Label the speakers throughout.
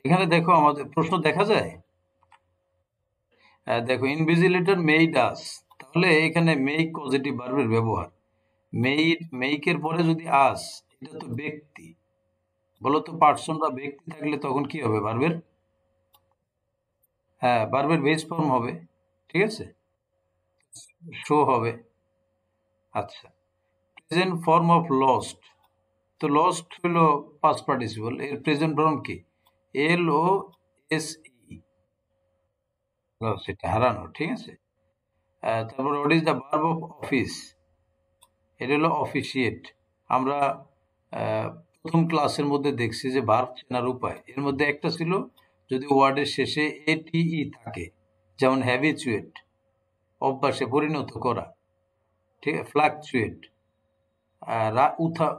Speaker 1: এখানে দেখো আমাদের প্রশ্ন দেখা যায়। দেখো ইনভিজিলেটর মেইড আস, তাহলে এখানে মেইক পজিটিভ ভার্বের ব্যবহার। মেইকের পরে যদি আস, এটা তো ব্যক্তি, বলো তো পার্সন বা ব্যক্তি থাকলে তখন কি হবে ভার্বের? হ্যাঁ, ভার্বের বেস ফর্ম হবে। ঠিক আছে, শো হবে। আচ্ছা, প্রেজেন্ট ফর্ম অফ লস্ট, তো লস্ট হলো পাস্ট পার্টিসিপল, এর প্রেজেন্ট ফর্ম কি? LOSE, সেটা হারানো। ঠিক আছে, তারপর what is the verb of office, এটা হলো অফিসিয়েট। আমরা আহ, প্রথম ক্লাসের মধ্যে দেখছি যে ভার্ব চেনার উপায়, এর মধ্যে একটা ছিল যদি ওয়ার্ডের শেষে ATE থাকে, যেমন হ্যাবিচুয়েট, অভ্যাসে পরিণত করা। ঠিক আছে, ফ্লাকচুয়েট,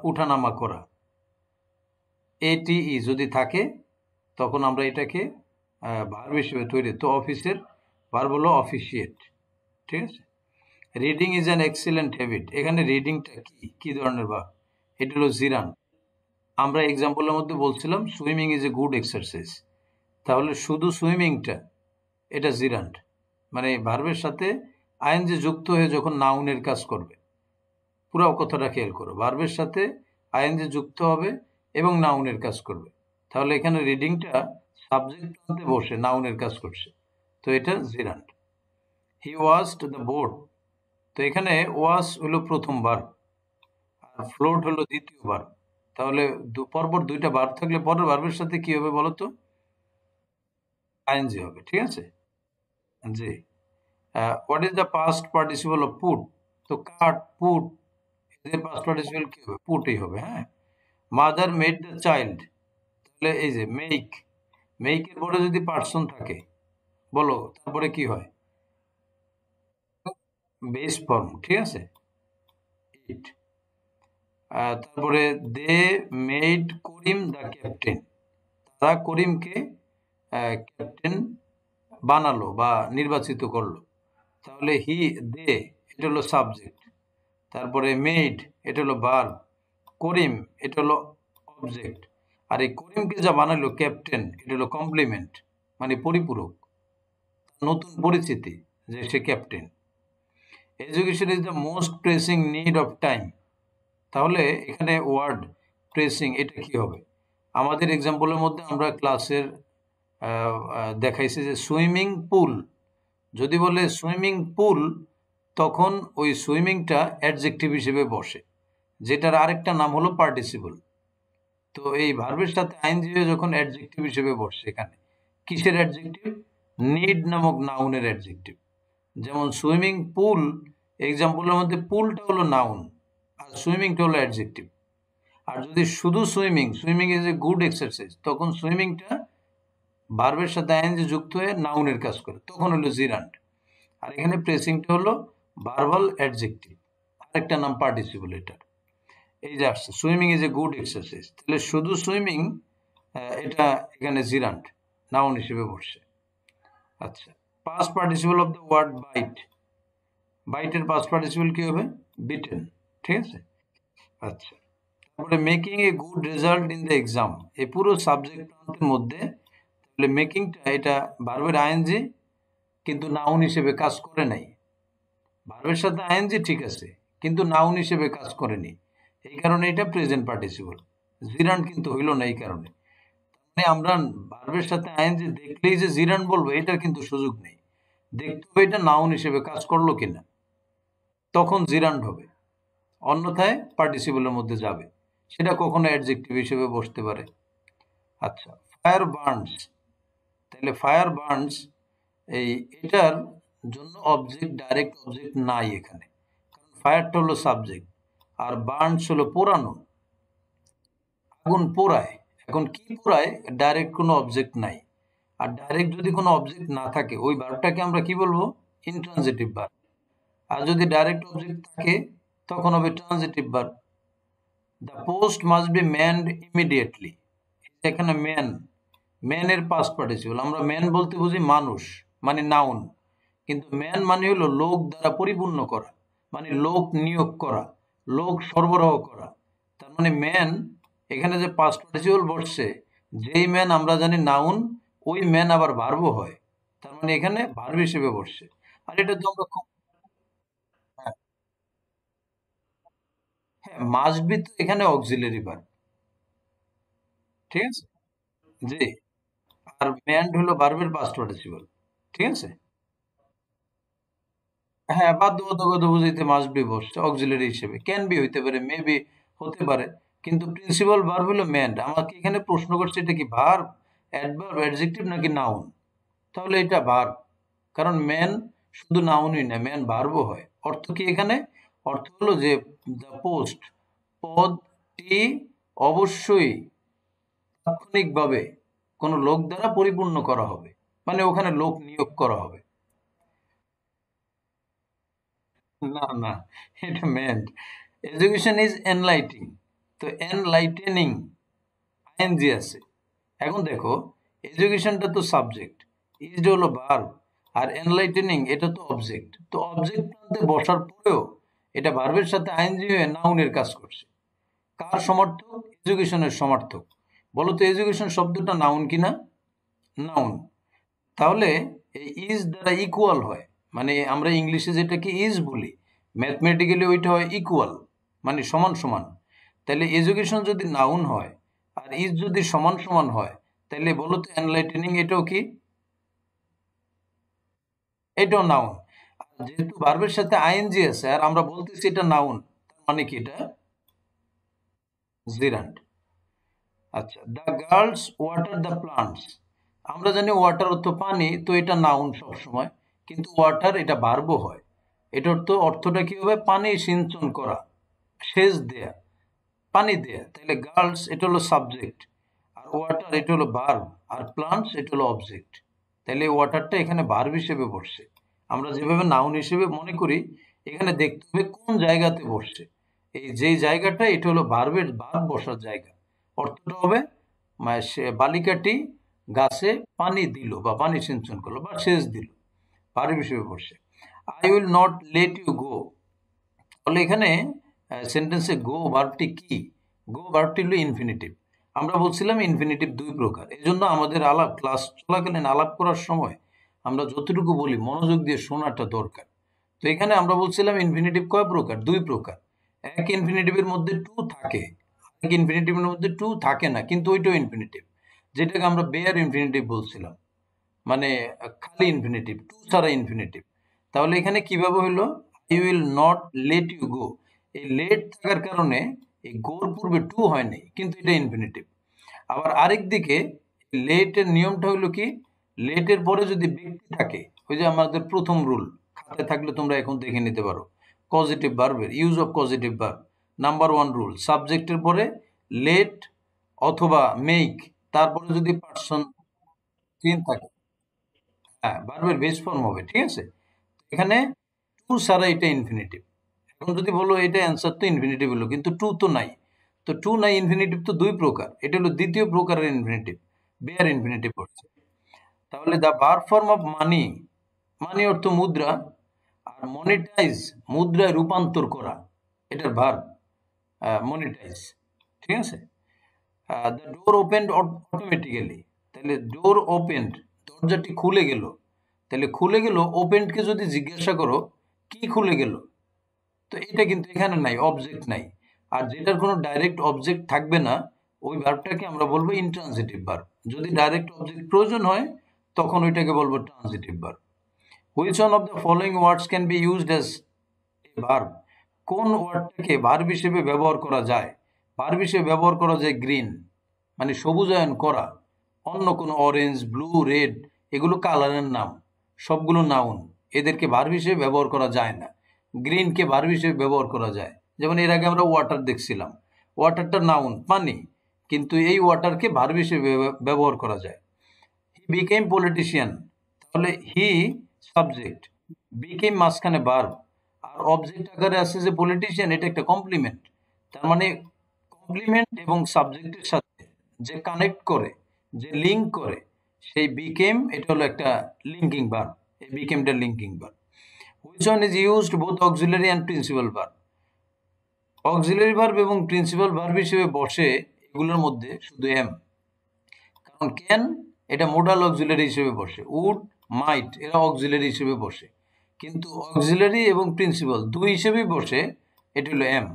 Speaker 1: উঠানামা করা। ATE যদি থাকে তখন আমরা এটাকে ভার্ব হিসেবে তৈরি, তো অফিসের ভার্ব হলো অফিসিয়েট। ঠিক আছে, reading is an excellent habit, এখানে রিডিংটা কি ধরনের ভার্ব? এটা হলো জিরান। আমরা এক্সাম্পলের মধ্যে বলছিলাম swimming is a good exercise, তাহলে শুধু সুইমিংটা এটা জিরান্ট, মানে ভার্বের সাথে আইএনজি যুক্ত হয়ে যখন নাউনের কাজ করবে। পুরো কথাটা খেয়াল করো, ভার্বের সাথে আইএনজি যুক্ত হবে এবং নাউনের কাজ করবে। তাহলে এখানে রিডিংটা সাবজেক্ট প্রান্তে বসে নাউনের কাজ করছে, তো এটা gerund. He washed the boat, তো এখানে ওয়াশ হলো প্রথম ভার্ব আর ফ্লোট হলো দ্বিতীয় ভার্ব। তাহলে পরপর দুইটা ভার্ব থাকলে পরের ভার্বের সাথে কি হবে বলো তো? আইএনজি হবে। ঠিক আছে, জি। What is the past participle of put, তো কাট, পুট, এদের পাস্ট পার্টিসিপল কি হবে? পুটই হবে। হ্যাঁ, মাদার মেড দ্য চাইল্ড, তাহলে এই যে মেইকের পরে যদি পার্সন থাকে, বলো তারপরে কি হয়? Base form. ঠিক আছে, ইট। তারপরে they made Karim the captain, তারা করিমকে ক্যাপ্টেন বানালো বা নির্বাচিত করলো। তাহলে দে, এটা হলো সাবজেক্ট, তারপরে মেড এটা হলো ভার্ব, করিম এটা হলো অবজেক্ট, আর এই করিমকে যা বানালো ক্যাপ্টেন, এটা হলো কমপ্লিমেন্ট, মানে পরিপূরক, নতুন পরিচিতি যে সে captain. Education is the most pressing need of time, তাহলে এখানে ওয়ার্ড প্রেসিং এটা কি হবে? আমাদের এক্সাম্পলের মধ্যে আমরা ক্লাসের দেখাইছি যে সুইমিং পুল, যদি বলে সুইমিং পুল তখন ওই সুইমিংটা অ্যাডজেক্টিভ হিসেবে বসে, যেটার আরেকটা নাম হলো পার্টিসিপল। তো এই ভার্বের সাথে আইএনজি যখন অ্যাডজেক্টিভ হিসেবে বসে, এখানে কিসের অ্যাডজেক্টিভ? নিড নামক নাউনের অ্যাডজেক্টিভ। যেমন সুইমিং পুল এক্সাম্পলের মধ্যে পুলটা হলো নাউন আর সুইমিংটা হলো অ্যাডজেক্টিভ। আর যদি শুধু swimming is a good exercise, তখন সুইমিংটা ভার্বের সাথে আইএনজি যুক্ত হয়ে নাউনের কাজ করে, তখন হলো জিরান্ট। আর এখানে প্রেসিংটা হলো ভার্বাল অ্যাডজেক্টিভ, আরেকটা নাম পার্টিসিপল এটার। এই যে আসছে swimming is a good exercise, তাহলে শুধু সুইমিং এটা এখানে জিরান্ট, নাউন হিসেবে বসছে। আচ্ছা, past participle of the word bite, বাইটের পাস্ট পার্টিসিপল কি হবে? বিটেন। ঠিক আছে, আচ্ছা। তারপরে making a good result in the exam, এই পুরো সাবজেক্ট প্রান্তের মধ্যে তাহলে মেকিংটা এটা ভার্বের আইএনজি কিন্তু নাউন হিসেবে কাজ করে নাই। ভার্বের সাথে আইএনজি ঠিক আছে, কিন্তু নাউন হিসেবে কাজ করেনি, এই কারণে এটা প্রেজেন্ট পার্টিসিপল। জিরান্ট কিন্তু হইল না এই কারণে। মানে আমরা ভার্বের সাথে আইএনজি দেখলেই যে জিরান্ট বলবো এটার কিন্তু সুযোগ নেই, দেখতে হবে এটা নাউন হিসেবে কাজ করলো কিনা, তখন জিরান্ট হবে, অন্যথায় পার্টিসিপলের মধ্যে যাবে, সেটা কখনো অ্যাডজেক্টিভ হিসেবে বসতে পারে। আচ্ছা, ফায়ার বার্নস, তাহলে ফায়ার বার্নস এটার জন্য অবজেক্ট, ডাইরেক্ট অবজেক্ট নাই এখানে, কারণ ফায়ারটা হলো সাবজেক্ট আর বার্নস হলো পোড়ানো, আগুন পোড়ায়। এখন কি পোড়ায়? ডাইরেক্ট কোনো অবজেক্ট নাই, আর ডাইরেক্ট যদি কোনো অবজেক্ট না থাকে ওই ভার্বটাকে আমরা কি বলবো? Intransitive verb. আর যদি ডাইরেক্ট অবজেক্ট থাকে তখন হবে transitive verb. The post must be manned immediately, এখানে ম্যানের পাস্ট পার্টিসিপল, আমরা ম্যান বলতে বুঝি মানুষ, মানে নাউন, কিন্তু ম্যান মানে হলো লোক দ্বারা পরিপূর্ণ করা, মানে লোক নিয়োগ করা, লোক সরবরাহ করা। তার মানে ম্যান, এখানে যে পাস্ট পার্টিসিপল বসছে যেই ম্যান আমরা জানি নাউন, ওই ম্যান আবার ভার্বও হয়। তার মানে এখানে ভার্ব হিসেবে বসছে। আর এটা তো আমরা খুব, হ্যাঁ, হ্যাঁ, মাস্ট বি তো এখানে অক্সিলারি ভার্ব। ঠিক আছে? জি। আর ম্যান্ড হলো ভার্বের পাস্ট পার্টিসিপল। ঠিক আছে? হ্যাঁ, বাধ্যবাধকতা বুঝাইতে মাস্ট বি বসছে অক্সিলারি হিসেবে। ক্যান বি হইতে পারে, মে বি হতে পারে। কিন্তু প্রিন্সিপাল ভার্ব হলো ম্যান্ড। আমাকে এখানে প্রশ্ন করছে এটা কি ভার্ব, অ্যাডভার্ব, অ্যাডজেক্টিভ নাকি নাউন? তাহলে এটা ভার্ব। কারণ ম্যান শুধু নাউনই না, ম্যান ভার্বও হয়। অর্থ কি এখানে? অর্থ হলো যে দ্য পোস্ট, পদটি অবশ্যই তাৎক্ষণিকভাবে কোনো লোক দ্বারা পরিপূর্ণ করা হবে। মানে ওখানে লোক নিয়োগ করা হবে। না, না, এটা meant এডুকেশন ইজ এনলাইটিং। তো এনলাইটেনিং আইএনজি আছে। এখন দেখো, এডুকেশনটা তো সাবজেক্ট, ইজ হলো ভার্ব, আর এনলাইটেনিং এটা তো অবজেক্ট। তো অবজেক্ট প্রান্তে বসার পরেও এটা ভার্বের সাথে আইএনজি হয়ে নাউনের কাজ করছে। কার সমার্থক? এডুকেশনের সমার্থক। বলো তো এডুকেশন শব্দটা নাউন কিনা? নাউন। তাহলে এই ইজ দ্বারা ইকুয়াল হয়, মানে আমরা ইংলিশে যেটাকে ইজ বলি, ম্যাথমেটিক্যালি ওইটা হয় ইকুয়াল, মানে সমান সমান। তাহলে এডুকেশন যদি নাউন হয় আর ইজ যদি সমান সমান হয়, তাহলে বলো তো এনলাইটেনিং এটাও কি? এটাও নাউন। যেহেতু ভার্বের সাথে আইএনজি আছে আর আমরা বলতেছি এটা নাউন, তার মানে কি এটা জিরান্ড। আচ্ছা, the girls water the plants. আমরা জানি ওয়াটার অর্থ পানি, তো এটা নাউন সব সময়। কিন্তু ওয়াটার এটা ভার্বও হয়। এটা অর্থটা কি হবে? পানি সিঞ্চন করা, সেচ দেয়া, পানি দেয়া। তাহলে গার্লস এটা হলো সাবজেক্ট, আর ওয়াটার এটা হলো ভার্ব, আর প্লান্টস এটা হলো অবজেক্ট। তাহলে ওয়াটারটা এখানে ভার্ব হিসেবে বসছে। আমরা যেভাবে নাউন হিসেবে মনে করি, এখানে দেখতে হবে কোন জায়গাতে বসছে। এই যেই জায়গাটা এটা হলো ভার্ব বসার জায়গা। অর্থটা হবে সে বালিকাটি গাছে পানি দিল বা পানি সিঞ্চন করলো বা সেচ দিল, ভার্ব হিসেবে বসছে। I will not let you go. তাহলে এখানে সেন্টেন্সে গো ভার্বটি কি? গো ভার্বটি হলো ইনফিনিটিভ। আমরা বলছিলাম ইনফিনিটিভ দুই প্রকার। এজন্য আমাদের ক্লাস চলাকালীন আলাপ করার সময় আমরা যতটুকু বলি মনোযোগ দিয়ে শোনাটা দরকার। তো এখানে আমরা বলছিলাম ইনফিনিটিভ কয় প্রকার? দুই প্রকার। এক ইনফিনিটিভের মধ্যে টু থাকে, এক ইনফিনিটিভের মধ্যে টু থাকে না, কিন্তু ওইটাও ইনফিনিটিভ, যেটাকে আমরা বেয়ার ইনফিনিটিভ বলছিলাম। মানে খালি ইনফিনিটিভ, টু ছাড়া ইনফিনিটিভ। তাহলে এখানে কিভাবে হইলো? I will not let you go. এই লেট থাকার কারণে এই গোর পূর্বে টু হয় নাই, কিন্তু এটা ইনফিনিটিভ। আবার আরেক দিকে লেটের নিয়মটা হলো কি? লেটের পরে যদি ব্যক্তি থাকে, ওই যে আমাদের প্রথম রুল, খাতায় থাকলে তোমরা এখন দেখে নিতে পারো, পজিটিভ ভার্বের use of positive verb. Number one rule, সাবজেক্টের পরে লেট অথবা মেক, তারপরে যদি পার্সন চিন থাকে, হ্যাঁ, ভার্বের বেস ফর্ম হবে। ঠিক আছে? এখানে টু ছাড়া এটা ইনফিনিটিভ। এখন যদি বলো এটা অ্যান্সার তো ইনফিনিটিভ হলো, কিন্তু টু তো নাই। তো টু নাই, ইনফিনিটিভ তো দুই প্রকার। এটা হলো দ্বিতীয় প্রকারের ইনফিনিটিভ, বেয়ার ইনফিনিটিভ হচ্ছে। তাহলে the verb form of money, money অর্থ মুদ্রা, আর মনিটাইজ মুদ্রায় রূপান্তর করা, এটার ভার্ব মনিটাইজ। ঠিক আছে? The door opened automatically. তাহলে ডোর ওপেন্ড, দরজাটি খুলে গেল। তাহলে খুলে গেল, ওপেন্ডকে যদি জিজ্ঞাসা করো কি খুলে গেল, তো এটা কিন্তু এখানে নাই, অবজেক্ট নাই। আর যেটার কোনো ডাইরেক্ট অবজেক্ট থাকবে না, ওই ভার্বটাকে আমরা বলবো ইনট্রানজিটিভ ভার্ব। যদি ডাইরেক্ট অবজেক্ট প্রয়োজন হয়, তখন ওইটাকে বলবো transitive verb. Which one of the following words can be used as a verb? কোন ওয়ার্ডটাকে ভার্ব হিসেবে ব্যবহার করা যায়? ভার্ব হিসেবে ব্যবহার করা যায় গ্রিন, মানে সবুজায়ন করা। অন্য কোনো অরেঞ্জ, ব্লু, রেড, এগুলো কালারের নাম, সবগুলো নাউন। এদেরকে ভার্ব হিসেবে ব্যবহার করা যায় না। গ্রিনকে ভার্ব হিসেবে ব্যবহার করা যায়। যেমন এর আগে আমরা ওয়াটার দেখছিলাম, ওয়াটারটা নাউন, পানি, কিন্তু এই ওয়াটারকে ভার্ব হিসেবে ব্যবহার করা যায়। হি বিকেম পলিটিশিয়ান, তাহলে হি সাবজেক্ট, বিকেম মাঝখানে ভার্ব, আর অবজেক্ট আকারে আছে যে পলিটিশিয়ান, এটা একটা কমপ্লিমেন্ট। তার মানে কমপ্লিমেন্ট এবং সাবজেক্টের সাথে যে কানেক্ট করে, যে লিঙ্ক করে, সেই বিকেম এটা হলো একটা লিঙ্কিং ভার্ব। এই বিকেমটা linking verb. Which one is used both auxiliary and principal verb? Auxiliary verb এবং প্রিন্সিপাল ভার্ব হিসেবে বসে এগুলোর মধ্যে শুধু এম। কারণ ক্যান এটা মোডাল অক্সিলারি হিসেবে বসে, উড মাইট এরা অক্সিলারি হিসেবে বসে, কিন্তু অক্সিলারি এবং প্রিন্সিপাল দুই হিসেবেই বসে এটা হলো am.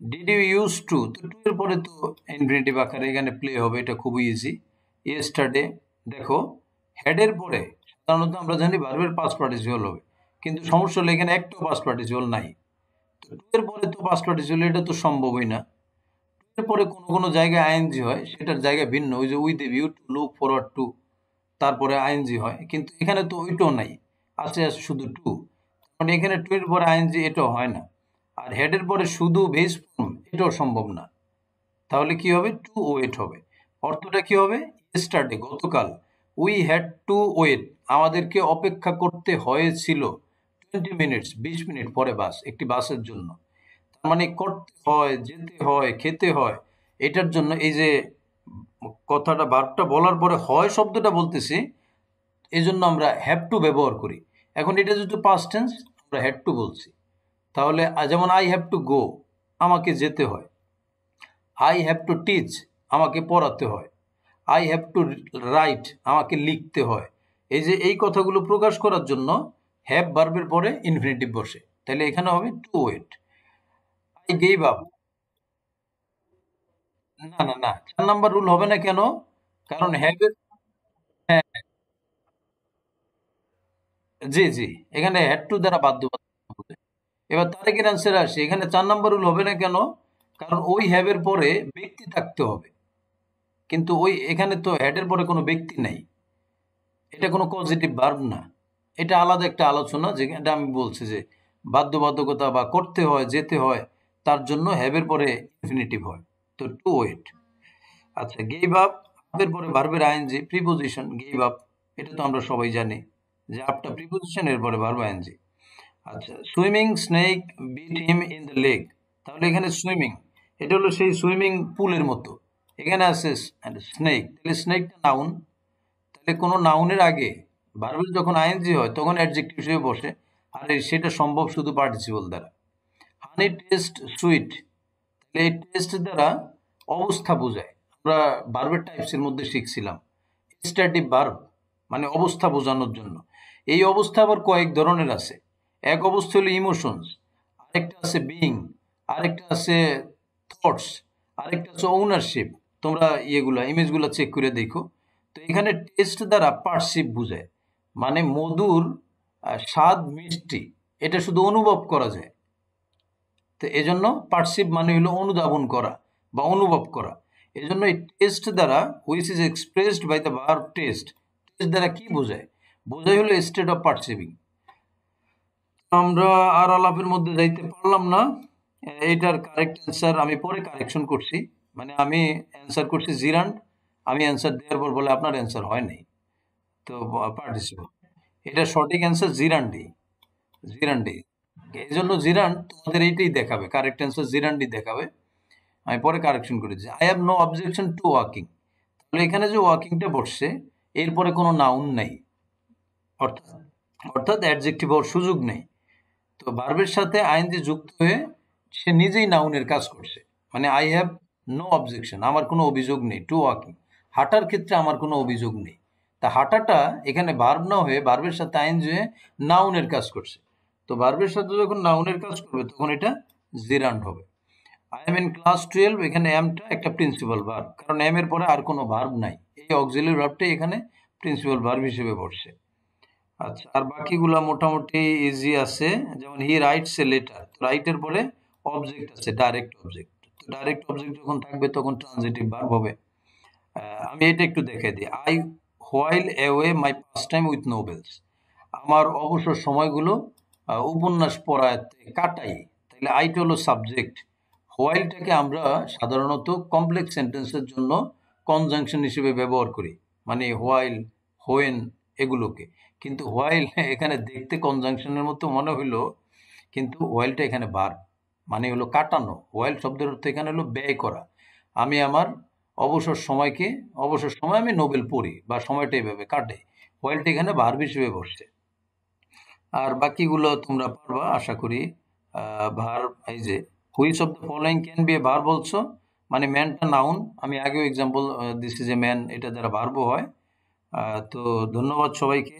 Speaker 1: Did you use to, তো টু এর পরে তো ইনফিনিটিভ আকারে এখানে প্লে হবে, এটা খুবই ইজি। ইয়েস্টারডে, দেখো হেডের পরে সাধারণত আমরা জানি ভার্বের পাস্ট পার্টিসিপল হবে, কিন্তু সমস্যা হলো এখানে একটাও পাস্ট পার্টিসিপল নাই, তো টু এর পরে তো পাস্ট পার্টিসিপল এটা তো সম্ভবই না। টু এর পরে কোনো কোনো জায়গায় আইএনজি হয়, সেটার জায়গা ভিন্ন, ওই যে with a view to, look forward to, তারপরে আইএনজি হয়, কিন্তু এখানে তো ওইটাও নাই, আছে আছে শুধু টু, মানে এখানে টু এর পরে আইএনজি এটাও হয় না, আর হেডের পরে শুধু বেস ফর্ম এটাও সম্ভব না, তাহলে কি হবে, টু ওয়েট হবে। অর্থটা কি হবে, ইয়েস্টারডে গতকাল, উই হ্যাড টু ওয়েট আমাদেরকে অপেক্ষা করতে হয়েছিল 20 মিনিটস 20 মিনিট পরে বাস, একটি বাসের জন্য। তার মানে করতে হয়, যেতে হয়, খেতে হয়, এটার জন্য এই যে কথাটা ভার্বটা বলার পরে হয় শব্দটা বলতেছি, এই জন্য আমরা হ্যাভ টু ব্যবহার করি। এখন এটা যদি পাস্ট টেন্স, আমরা হ্যাড টু বলছি, তাহলে যেমন আই হ্যাভ টু গো আমাকে যেতে হয়, আই হ্যাভ টু টিচ আমাকে পড়াতে হয়, আই হ্যাভ টু রাইট আমাকে লিখতে হয়। এই যে এই কথাগুলো প্রকাশ করার জন্য হ্যাভ ভার্বের পরে ইনফিনিটিভ বসে, তাহলে এখানে হবে to wait. I gave up, না না না, 4 নাম্বার রুল হবে না কেন, কারণ হ্যাভ এর, হ্যাঁ, জি জি, এখানে হ্যাড টু দ্বারা বাধ্যবাধকতা। এবার তারিখের অ্যান্সার আসে, এখানে 4 নাম্বার রুল হবে না কেন, কারণ ওই হ্যাভ এর পরে ব্যক্তি থাকতে হবে, কিন্তু ওই এখানে তো হ্যাড এর পরে কোনো ব্যক্তি নাই, এটা কোনো পজিটিভ ভার্ব না, এটা আলাদা একটা আলোচনা, যেটা আমি বলছি যে বাধ্যবাধকতা বা করতে হয়, যেতে হয়, তার জন্য হ্যাভ এর পরে ইনফিনিটিভ হয়, তো টু ওয়েট। আচ্ছা, গেভ আপ, আপের পরে ভার্বের আইএনজি প্রিপোজিশন, গেভ আপ, এটা তো আমরা সবাই জানি যে আপটা প্রিপোজিশন, এর পরে ভার্ব আইএনজি। আচ্ছা, swimming snake bit him in the lake, তাহলে এখানে সুইমিং এটা হলো সেই সুইমিং পুলের মতো, এখানে আছে স্নেক, তাহলে স্নেকটা নাউন, তাহলে কোনো নাউনের আগে ভার্বের যখন আইএনজি হয় তখন অ্যাডজেক্টিভ হিসেবে বসে, আর সেটা সম্ভব শুধু পার্টিসিপল দ্বারা। হানি টেস্ট সুইট, তাহলে এই টেস্ট দ্বারা অবস্থা বোঝায়, আমরা ভার্বের টাইপসের মধ্যে শিখছিলাম স্ট্যাটিক ভার্ব, মানে অবস্থা বোঝানোর জন্য। এই অবস্থা আবার কয়েক ধরনের আছে, এক অবস্থা হলো ইমোশনস, আরেকটা আছে বিইং, আরেকটা আছে থটস, আরেকটা আছে ওনারশিপ। তোমরা ইয়েগুলা ইমেজগুলা চেক করে দেখো। তো এখানে টেস্ট দ্বারা পার্সিভ বোঝায়, মানে মধুর স্বাদ মিষ্টি, এটা শুধু অনুভব করা যায়, তো এজন্য পার্সিভ মানে হলো অনুধাবন করা বা অনুভব করা। এজন্য এই টেস্ট দ্বারা, which is expressed by the verb test, test দ্বারা কি বোঝায়, বোঝায় হলো স্টেট অফ পার্সিভিং। আমরা আর আলাপের মধ্যে যাইতে পারলাম না, এইটার কারেক্ট অ্যান্সার আমি পরে কারেকশন করছি, মানে আমি অ্যান্সার করছি জিরান্ড, আমি অ্যান্সার দেওয়ার পর বলে আপনার অ্যান্সার হয় নাই, তো পার্টিসিপল, এটা সঠিক অ্যান্সার জিরান্ডি, জিরান্ডি। এই জন্য জিরান্ড তোমাদের এইটাই দেখাবে, কারেক্ট অ্যান্সার জিরান্ডি দেখাবে, আমি পরে কারেকশন করেছি। I have no objection to walking, তাহলে এখানে যে ওয়াকিংটা বসছে এরপরে কোনো নাউন নেই, অর্থাৎ অর্থাৎ অ্যাডজেক্টিভ হওয়ার সুযোগ নেই, তো ভার্বের সাথে আইএনজি যুক্ত হয়ে সে নিজেই নাউনের কাজ করছে, মানে আই হ্যাভ নো অবজেকশন, আমার কোনো অভিযোগ নেই টু ওয়াকিং, হাঁটার ক্ষেত্রে আমার কোনো অভিযোগ নেই, তা হাঁটাটা এখানে ভার্ব না হয়ে ভার্বের সাথে আইএনজি হয়ে নাউনের কাজ করছে, তো ভার্বের সাথে যখন নাউনের কাজ করবে তখন এটা জিরান্ড হবে। আই এম ইন ক্লাস 12, এখানে এমটা একটা প্রিন্সিপাল ভার্ব, কারণ এম এর পরে আর কোনো ভার্ব নাই, এই অক্সিলারি ভার্বটাই এখানে প্রিন্সিপাল ভার্ব হিসেবে পড়ছে। আচ্ছা, আর বাকিগুলা মোটামুটি ইজি আছে, যেমন হি রাইটস এ লেটার, রাইটের পরে অবজেক্ট আছে, ডাইরেক্ট অবজেক্ট, তো ডাইরেক্ট অবজেক্ট যখন থাকবে তখন ট্রানজিটিভ ভার্ব হবে। আমি এটা একটু দেখাই দিই, I while away my pass time with novels, আমার অবসর সময়গুলো উপন্যাস পড়াতে কাটাই, তাহলে আইটা হলো সাবজেক্ট, হোয়াইলটাকে আমরা সাধারণত কমপ্লেক্স সেন্টেন্সের জন্য কনজাংশন হিসেবে ব্যবহার করি, মানে হোয়াইল, হোয়েন এগুলোকে, কিন্তু হোয়াইল এখানে দেখতে কনজাংশনের মতো মনে হইলো, কিন্তু হোয়াইলটা এখানে ভার্ব, মানে হলো কাটানো, হোয়াইল শব্দের অর্থ এখানে হলো ব্যয় করা, আমি আমার অবসর সময় আমি নোবেল পড়ি বা সময়টা এইভাবে কাটে, হোয়াইলটা এখানে ভার্ব হিসেবে বসছে। আর বাকিগুলো তোমরা পারবা আশা করি। ভার্ব, এই যে which of the following can B A verb also, মানে ম্যানটা নাউন, আমি আগেও example this is a man, এটা দ্বারা ভার্বও হয়। তো ধন্যবাদ সবাইকে।